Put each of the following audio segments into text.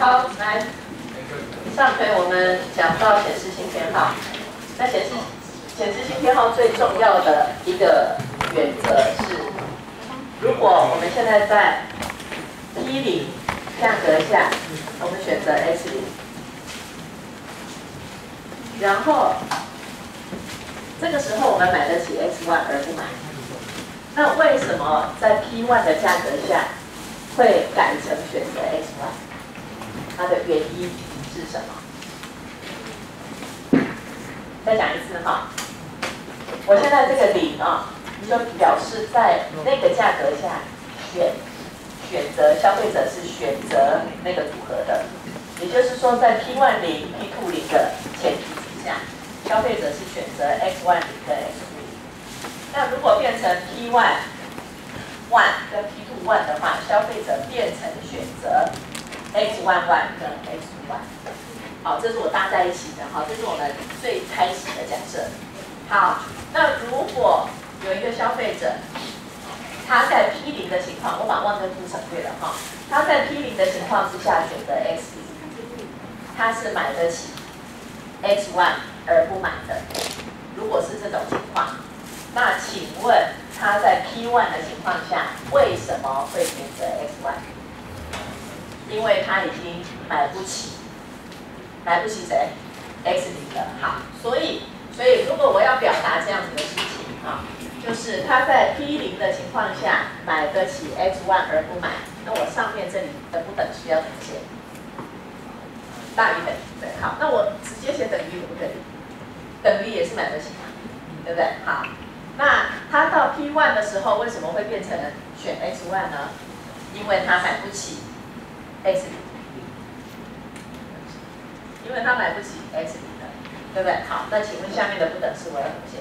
好，来，上回我们讲到显示性偏好，那显示性偏好最重要的一个原则是，如果我们现在在 P0价格下，我们选择 X0，然后这个时候我们买得起 X1而不买，那为什么在 P1的价格下会改成选择 X1？ 它的原因是什么？再讲一次哈，我现在这个0啊，就表示在那个价格下选择消费者是选择那个组合的，也就是说在 P10 P20的前提之下，消费者是选择 X10跟 X20。那如果变成 P1 跟 P21 的话，消费者变成选择 X11 跟 X21。好，这是我搭在一起的哈，这是我们最开始的假设。好，那如果有一个消费者，他在 P0的情况，我把1跟2省略了哈，他在 P0的情况之下选择 X0， 他是买得起 X1而不买的。如果是这种情况，那请问他在 P1 的情况下，为什么会选择 X1？ 因为他已经买不起谁 X0了。好，所以如果我要表达这样子的事情啊，就是他在 P0的情况下买得起 X1而不买，那我上面这里的不等式要怎么写？大于等于，对，好，那我直接写等于可不可以？等于也是买得起嘛，对不对？好，那他到 P1 的时候为什么会变成选 X1 呢？因为他买不起 X0， 因为他买不起 X0的，对不对？好，那请问下面的不等式我要怎么写？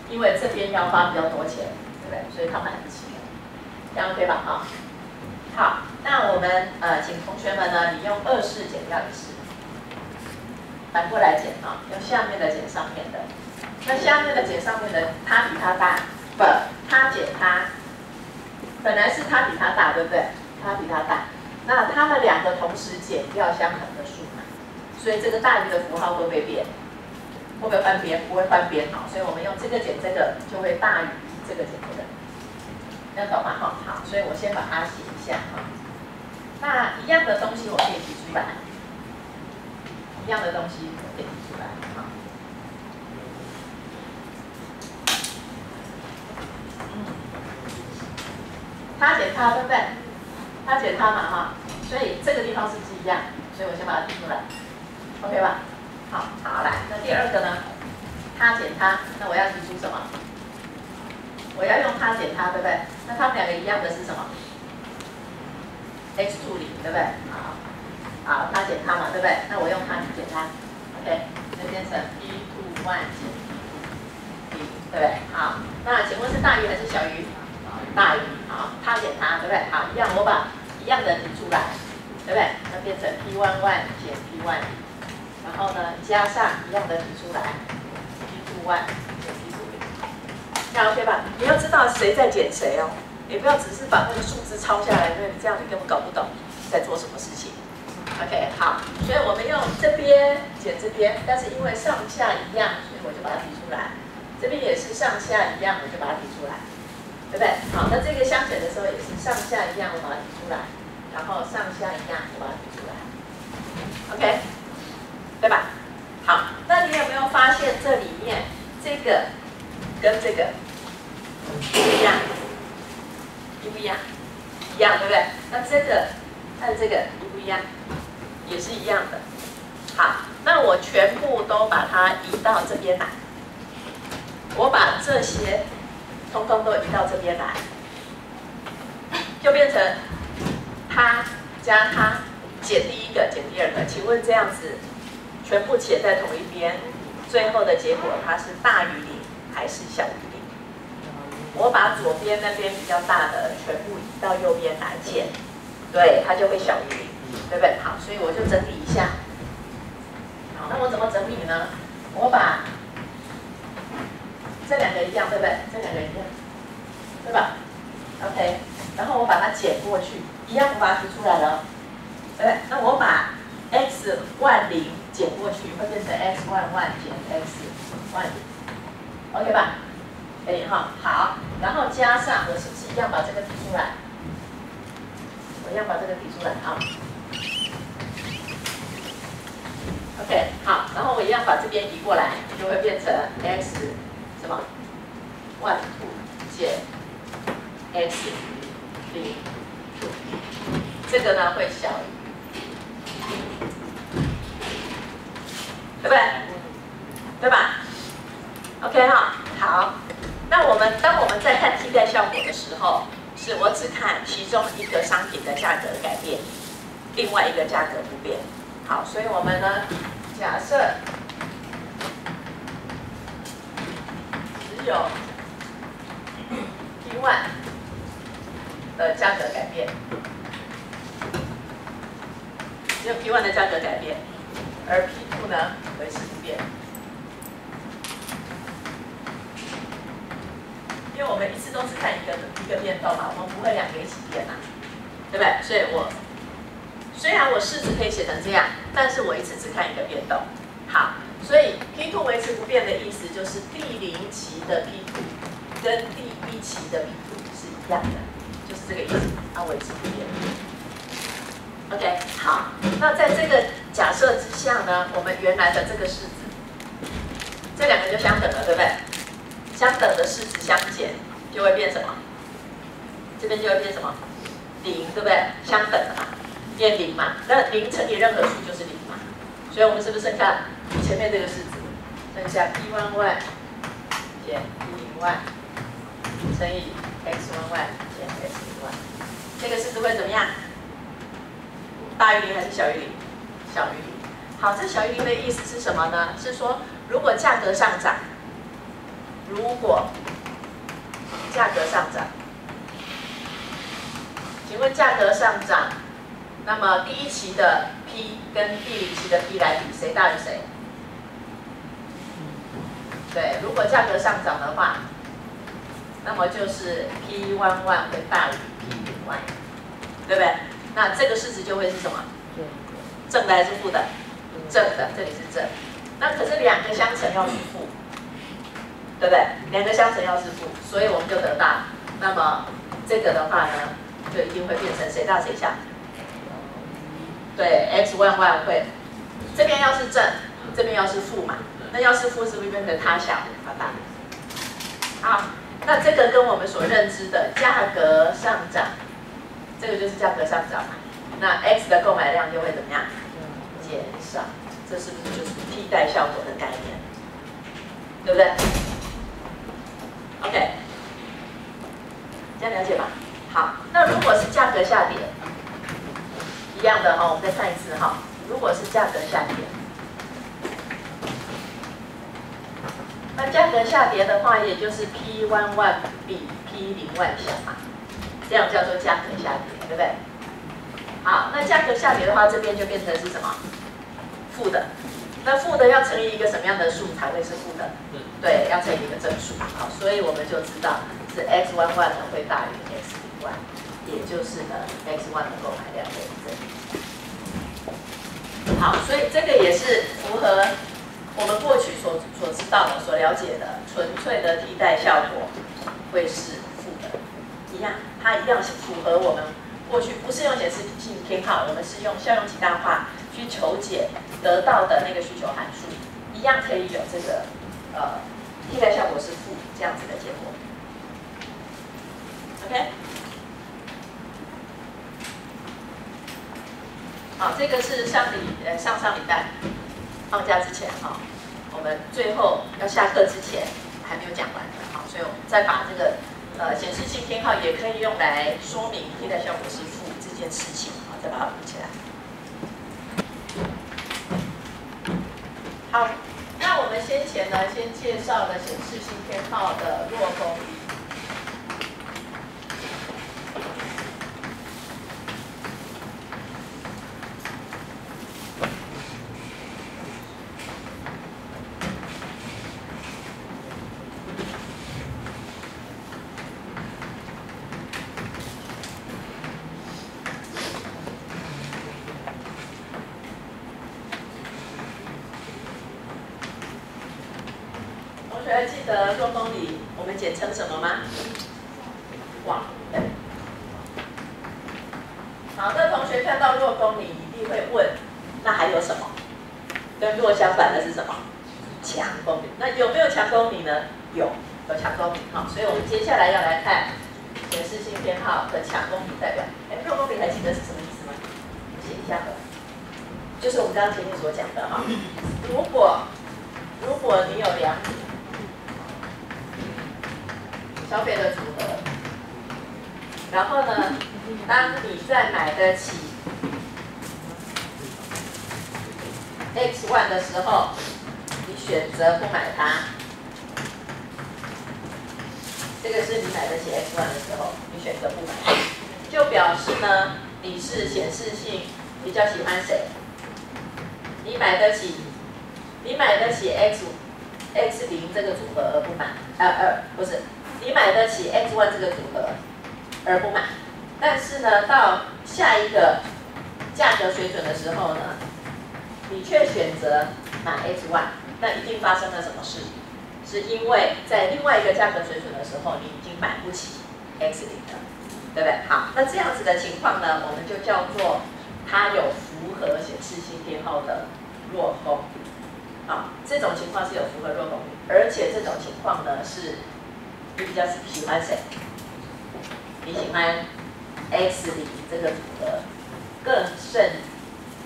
因为这边要花比较多钱，对不对？所以他买不起，这样对吧？哈，好，那我们请同学们呢，你用2式减掉1式，反过来减啊，用下面的减上面的。那下面的减上面的，它比它大，不，它减它，本来是它比它大，对不对？它比它大，那它们两个同时减掉相同的数嘛，所以这个大于的符号会不会变？会不会换边？不会换边哈，所以我们用这个减这个就会大于这个减这个，这样懂吗？哈，好，所以我先把它写一下哈。那一样的东西我可以提出来，一样的东西我可以提出来哈。它减它，对不对？它减它嘛哈，所以这个地方是不是一样？所以我先把它提出来 ，OK 吧？好，好，来，那第二个呢？它减它，那我要提出什么？我要用它减它，对不对？那它们两个一样的是什么 ？X20，对不对？好，好，它减它嘛，对不对？那我用它减它 ，OK， 就变成 P21减 P20，对不对？好，那请问是大于还是小于？大于，好，它减它，对不对？好，一样，我把一样的提出来，对不对？那变成 P11减 P10，然后呢加上一样的提出来 ，P21减 P20，这样 OK 吧？你要知道谁在减谁哦，你不要只是把那个数字抄下来，因为你这样你根本搞不懂在做什么事情。OK， 好，所以我们用这边减这边，但是因为上下一样，所以我就把它提出来。这边也是上下一样，我就把它提出来。对不对？好，那这个相减的时候也是上下一样，我把它提出来，然后上下一样，我把它提出来 ，OK， 对吧？好，那你有没有发现这里面这个跟这个不一样？一不一样？一样，对不对？那这个和这个一不一样？也是一样的。好，那我全部都把它移到这边来，我把这些通通都移到这边来，就变成它加它减第一个减第二个。请问这样子全部写在同一边，最后的结果它是大于0还是小于0？我把左边那边比较大的全部移到右边来减，对，它就会小于0，对不对？好，所以我就整理一下。好，那我怎么整理呢？我把这两个一样，对不对？这两个一样，对吧 ？OK， 然后我把它减过去，一样我把它提出来了。对，那我把 x 万0减过去，会变成 x 万减 x 万0 ，OK 吧？可以哈，好，然后加上我是不是一样把这个提出来？我一样把这个提出来啊。OK， 好，然后我一样把这边移过来，就会变成 x 什么万减 x 0，这个呢会小于，对不对？对吧 ？OK 哈，好。那当我们在看替代效果的时候，是我只看其中一个商品的价格改变，另外一个价格不变。好，所以我们呢，假设只有P1的价格改变，只有P1的价格改变，而P2呢维持不变。因为我们一次都只看一个变动嘛，我们不会两个一起变嘛，对不对？所以虽然我式子可以写成这样，但是我一次只看一个变动。好，所以 P2 维持不变的意思就是第0期的 P2 跟第1期的 P2 是一样的，就是这个意思，它维持不变。OK， 好，那在这个假设之下呢，我们原来的这个式子，这两个就相等了，对不对？相等的式子相减，就会变什么？这边就会变什么？0，对不对？相等的嘛，变0嘛。那0乘以任何数就是0嘛。所以我们是不是剩下前面这个式子？剩下 P1 减 P0 乘以 X1 减 X0。这个式子会怎么样？大于0还是小于0？小于0。好，这小于0的意思是什么呢？是说如果价格上涨。如果价格上涨，请问价格上涨，那么第1期的 P 跟第0期的 P 来比，谁大于谁？对，如果价格上涨的话，那么就是 P1 会大于 P0，对不对？那这个式子就会是什么？正的还是负的？正的，这里是正。那可是两个相乘要是负。对不对？两个相乘要是负，所以我们就得到，那么这个的话呢，就一定会变成谁大谁小？对 ，x1 会，这边要是正，这边要是负嘛，那要是负是不是变成它小它大？好，那这个跟我们所认知的价格上涨，这个就是价格上涨嘛，那 x 的购买量就会怎么样？减少，这是不是就是替代效果的概念？对不对？OK， 这样了解吧？好，那如果是价格下跌，一样的哈，我们再看一次哈。如果是价格下跌，那价格下跌的话，也就是 P1 比 P0 小嘛，这样叫做价格下跌，对不对？好，那价格下跌的话，这边就变成是什么？负的。那负的要乘以一个什么样的数才会是负的？对，要乘以一个正数。好，所以我们就知道是 x1 呢会大于 x0，也就是呢 x1的购买量会正。好，所以这个也是符合我们过去所知道的、所了解的纯粹的替代效果会是负的，一样，它一样是符合我们过去不是用显示性偏好，我们是用效用极大化去求解得到的那个需求函数，一样可以有这个替代效果是负这样子的结果。OK， 好，这个是上上礼拜放假之前哈，我们最后要下课之前还没有讲完的，好，所以我们再把这个显示性偏好也可以用来说明替代效果是负这件事情，好，再把它补起来。好，那我们先前呢，先介绍了显示性偏好的弱风力。还记得弱公理我们简称什么吗？网。对。好，那同学看到弱公理一定会问，那还有什么？跟弱相反的是什么？强公理。那有没有强公理呢？有强公理。好，所以我们接下来要来看显示性偏好的强公理代表。弱公理还记得是什么意思吗？写一下吧。就是我们刚刚前面所讲的哈，如果你有两组消费的组合，然后呢，当你在买得起 X1 的时候，你选择不买它，这个是你买得起 X1 的时候，你选择不买它，就表示呢，你是显示性比较喜欢谁？你买得起 X0这个组合而不买，不是，你买得起 X1 这个组合而不买，但是呢，到下一个价格水准的时候呢，你却选择买 X1，那一定发生了什么事？是因为在另外一个价格水准的时候，你已经买不起 X0了，对不对？好，那这样子的情况呢，我们就叫做它有符合显示性偏好的弱公理。好，这种情况是有符合弱公理，而且这种情况呢是，你比较喜欢谁？你喜欢 X0这个组合更胜，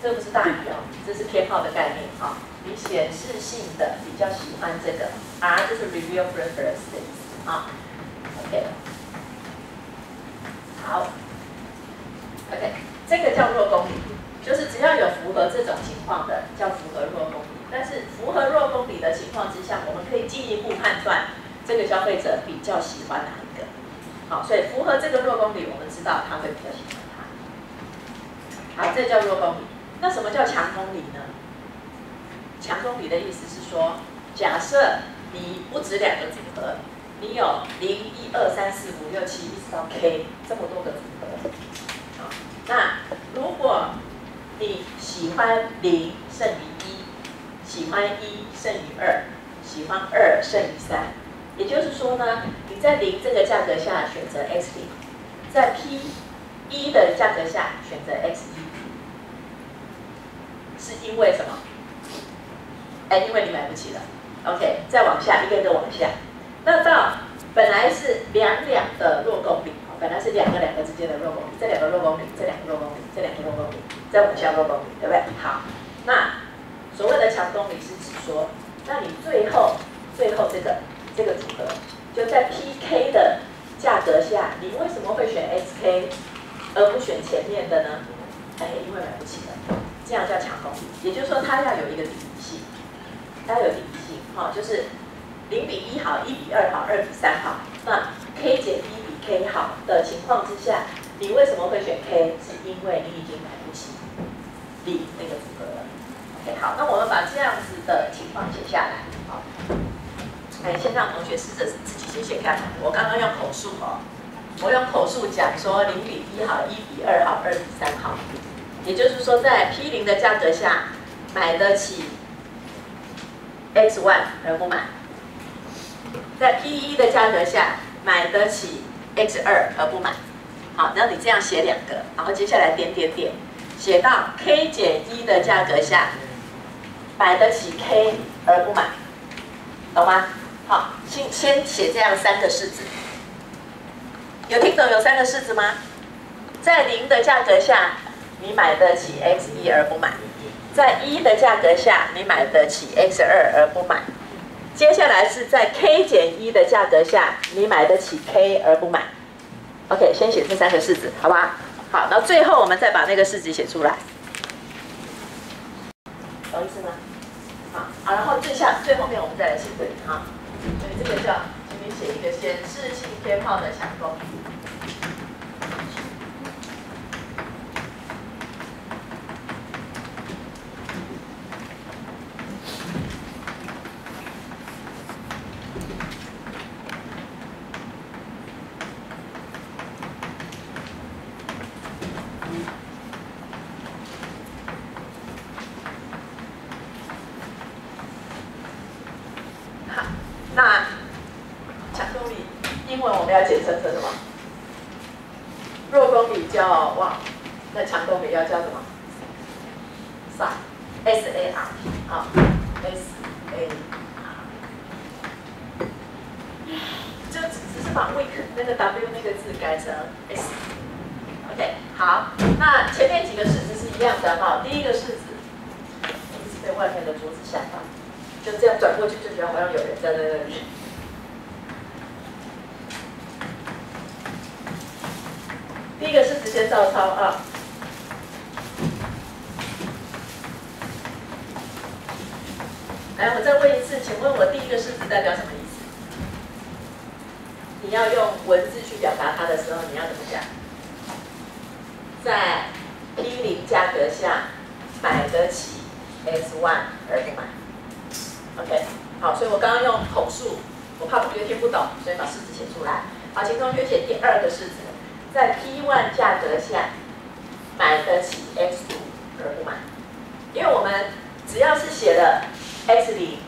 这不是大于哦，这是偏好的概念啊。你显示性的比较喜欢这个 ，R 就是 reveal preference 的意思啊。OK， 好 ，OK， 这个叫弱公理，就是只要有符合这种情况的，叫符合弱公理。但是符合弱公理的情况之下，我们可以进一步判断这个消费者比较喜欢哪一个。好，所以符合这个弱公理，我们知道他会比较喜欢它。好，这叫弱公理。那什么叫强公理呢？强公理的意思是说，假设你不止两个组合，你有0、1、2、3、4、5、6、7一直到 K 这么多个组合。好，那如果你喜欢0胜于1，喜欢1胜于2，喜欢2胜于3，也就是说呢，你在0这个价格下选择 X0，在 P1 的价格下选择 X1，是因为什么？因为你买不起了。OK， 再往下，一个一个往下。那到本来是两的弱公理，本来是两个之间的弱公理，这两个弱公理，这两个弱公理，这两个弱公理，再往下弱公理，对不对？好，那所谓的强公理是指说，那你最后这个组合，就在 PK 的价格下，你为什么会选 XK 而不选前面的呢？因为买不起了，这样叫强公理。也就是说，它要有一个比例性。它有比例性，就是0比1好，1比2好，2比3好。那 K 减1比 K 好的情况之下，你为什么会选 K？ 是因为你已经买不起0那个组合了。OK， 好，那我们把这样子的情况写下来。好，先让同学试着自己写看。我刚刚用口述我用口述讲说0比1好，1比2好，2比3好。也就是说，在 P0的价格下买得起X1 而不买，在 P1 的价格下买得起 X2 而不买。好，然后你这样写两个，然后接下来点，写到 K 减1的价格下买得起 K 而不买，懂吗？好，先写这样3个式子，有听懂有3个式子吗？在0的价格下你买得起 X1 而不买。在1的价格下，你买得起 X2 而不买。接下来是在 K 减1的价格下，你买得起 K 而不买。OK， 先写这3个式子，好不好？好，然后最后我们再把那个式子写出来，懂意思吗？好，然后最后面我们再来写对啊。所以这个叫，请你写一个显示性偏好的强公理。那简称成什么？弱公理叫哇，那强公理要叫什么 ？SART 啊 ，SART。就只是把 weak 那个 W 那个字改成 S。OK， 好，那前面几个式子是一样的哈。第一个式子一直被外面的桌子吓到，就这样转过去就觉得好像有人在那里。第一个式子先照抄啊。来，我再问一次，请问我第一个式子代表什么意思？你要用文字去表达它的时候，你要怎么讲？在 P0 价格下买得起 S1而不买。OK， 好，所以我刚刚用口述，我怕同学听不懂，所以把式子写出来。好，请同学写第二个式子，在 P1 价格下买得起 X2而不买。因为我们只要是写了 X0，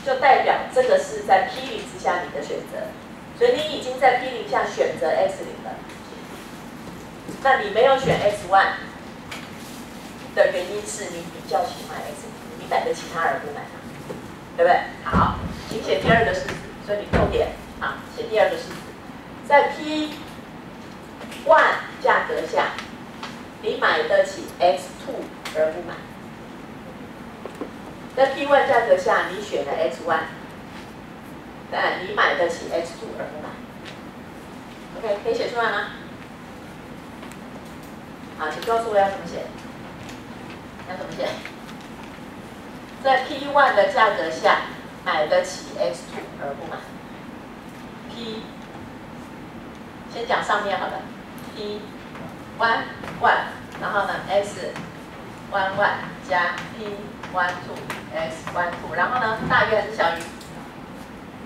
就代表这个是在 P0 之下你的选择。所以你已经在 P0 下选择 X0 了，那你没有选 X1的原因是你比较喜欢 X0，你买得起它而不买它，对不对？好，请写第二个式子，所以你重点啊，写第二个式子，在 P1 价格下，你买得起 X2而不买。在 P1 价格下，你选了 X1。但你买得起 X2而不买 ，OK， 可以写出来吗？好，请告诉我要怎么写？要怎么写？在 P1 的价格下买得起 X2而不买。P， 先讲上面好了 ，P1 然后呢 X1 加 P12 X12， 然后呢大于还是小于？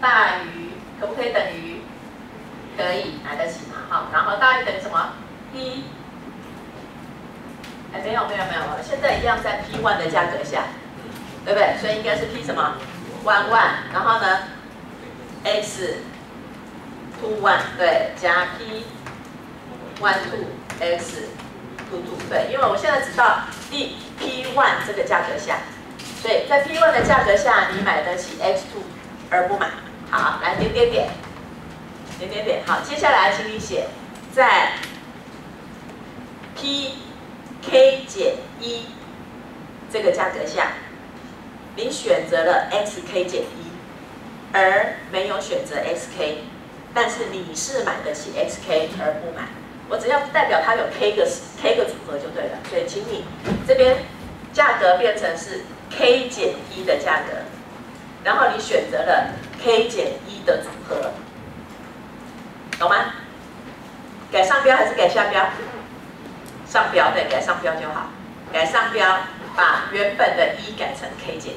大于可不可以等于？可以，买得起嘛？好，然后大于等于什么 ？P， 没有，现在一样在 P1 的价格下，对不对？所以应该是 P 什么 ？1， 然后呢 ？X21， 对，加 P12 X22， 对，因为我现在知道P1 这个价格下，所以在 P1 的价格下，你买得起 X2而不买。好，来点点点，点点点。好，接下来请你写在 PK 减1这个价格下，你选择了 XK 减1，而没有选择 XK， 但是你是买得起 XK 而不买。我只要代表它有 K 个组合就对了。所以请你这边价格变成是 K 减1的价格，然后你选择了 K 减1的组合，懂吗？改上标还是改下标？上标，对，改上标就好。改上标，把原本的1改成 K 减1。